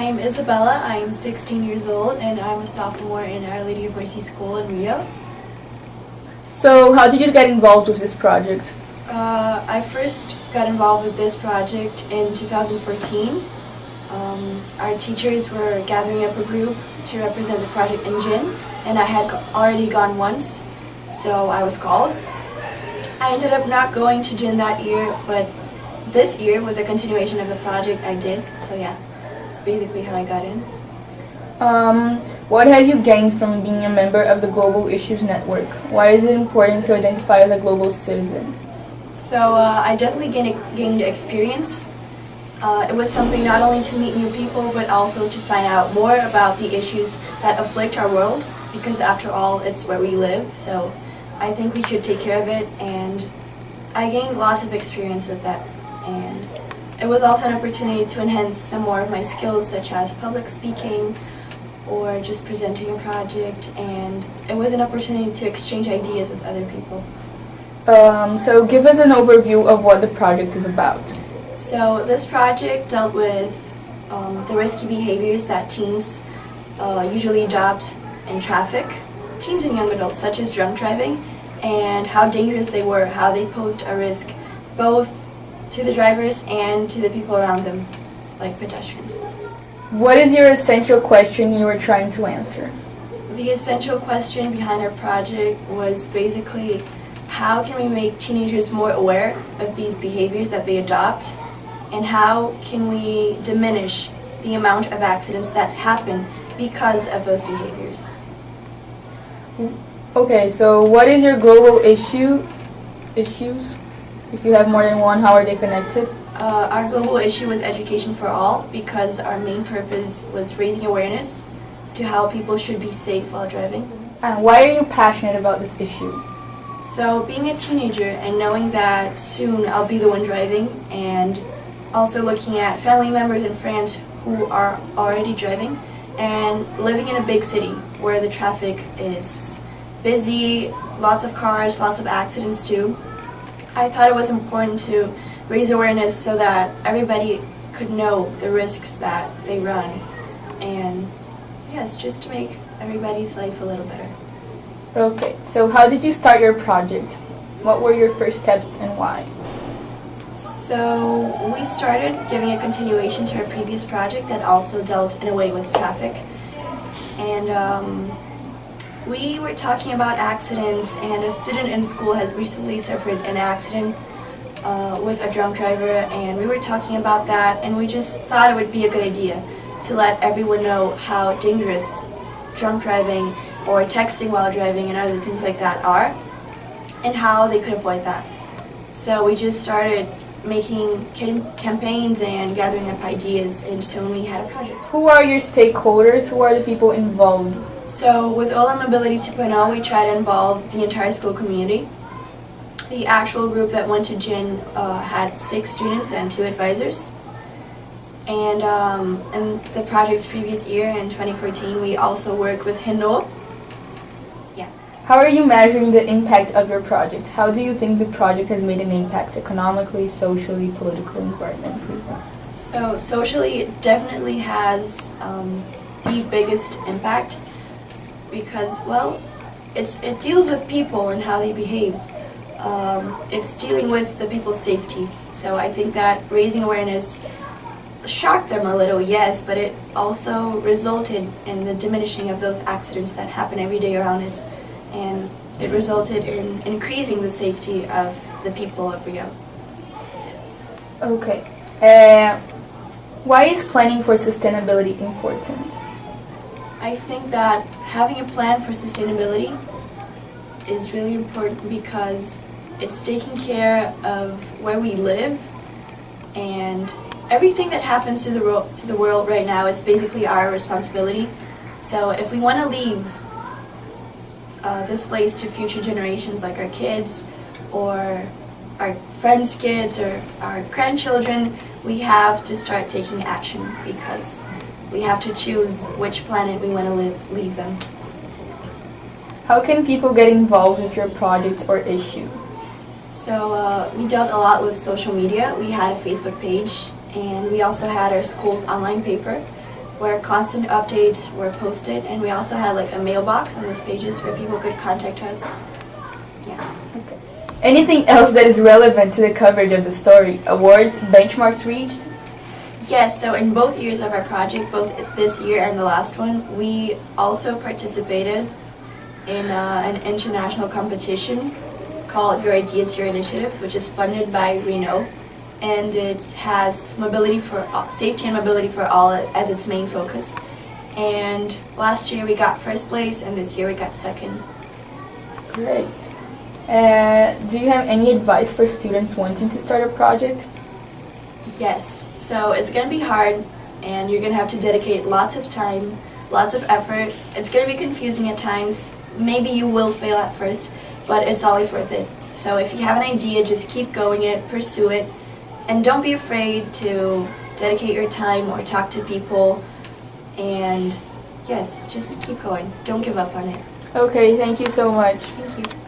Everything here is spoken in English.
I'm Isabela. I'm 16 years old and I'm a sophomore in Our Lady of Mercy School in Rio. So, how did you get involved with this project? I first got involved with this project in 2014. Our teachers were gathering up a group to represent the project in Gin, and I had already gone once, so I was called. I ended up not going to Gin that year, but this year, with the continuation of the project, I did. So yeah, that's basically how I got in. What have you gained from being a member of the Global Issues Network? Why is it important to identify as a global citizen? So I definitely gained experience. It was something not only to meet new people, but also to find out more about the issues that afflict our world, because after all, it's where we live. So I think we should take care of it, and I gained lots of experience with that. And it was also an opportunity to enhance some more of my skills, such as public speaking or just presenting a project, and it was an opportunity to exchange ideas with other people. So give us an overview of what the project is about. So this project dealt with the risky behaviors that teens usually adopt in traffic, teens and young adults, such as drunk driving, and how dangerous they were, how they posed a risk both to the drivers and to the people around them, like pedestrians. What is your essential question you were trying to answer? The essential question behind our project was basically, how can we make teenagers more aware of these behaviors that they adopt, and how can we diminish the amount of accidents that happen because of those behaviors? Okay, so what is your global issues? If you have more than one, how are they connected? Our global issue was education for all, because our main purpose was raising awareness to how people should be safe while driving. And why are you passionate about this issue? So being a teenager and knowing that soon I'll be the one driving, and also looking at family members and friends who are already driving, and living in a big city where the traffic is busy, lots of cars, lots of accidents too, I thought it was important to raise awareness so that everybody could know the risks that they run, and yes, just to make everybody's life a little better. Okay, so how did you start your project? What were your first steps and why? So we started giving a continuation to our previous project that also dealt in a way with traffic, and we were talking about accidents, and a student in school had recently suffered an accident with a drunk driver, and we were talking about that, and we just thought it would be a good idea to let everyone know how dangerous drunk driving or texting while driving and other things like that are, and how they could avoid that. So we just started making campaigns and gathering up ideas, and soon we had a project. Who are your stakeholders? Who are the people involved? So with Ola Mobility 2.0, we try to involve the entire school community. The actual group that went to Gin had 6 students and 2 advisors. And in the project's previous year, in 2014, we also worked with Hino. Yeah. How are you measuring the impact of your project? How do you think the project has made an impact economically, socially, politically, environmentally? So socially, it definitely has the biggest impact, because, well, it deals with people and how they behave. It's dealing with the people's safety. So I think that raising awareness shocked them a little, yes, but it also resulted in the diminishing of those accidents that happen every day around us, and it resulted in increasing the safety of the people of Rio. Okay. Why is planning for sustainability important? I think that having a plan for sustainability is really important, because it's taking care of where we live, and everything that happens to the world right now, it's basically our responsibility. So if we want to leave this place to future generations, like our kids or our friends' kids or our grandchildren, we have to start taking action, because we have to choose which planet we want to leave them. How can people get involved with your project or issue? So we dealt a lot with social media. We had a Facebook page, and we also had our school's online paper, where constant updates were posted, and we also had like a mailbox on those pages where people could contact us. Yeah. Okay. Anything else that is relevant to the coverage of the story? Awards, benchmarks reached? Yes, so in both years of our project, both this year and the last one, we also participated in an international competition called Your Ideas, Your Initiatives, which is funded by Reno, and it has safety and mobility for all as its main focus. And last year we got first place, and this year we got second. Great. Do you have any advice for students wanting to start a project? Yes, so it's going to be hard, and you're going to have to dedicate lots of time, lots of effort. It's going to be confusing at times. Maybe you will fail at first, but it's always worth it. So if you have an idea, just keep going it, pursue it, and don't be afraid to dedicate your time or talk to people. And yes, just keep going. Don't give up on it. Okay, thank you so much. Thank you.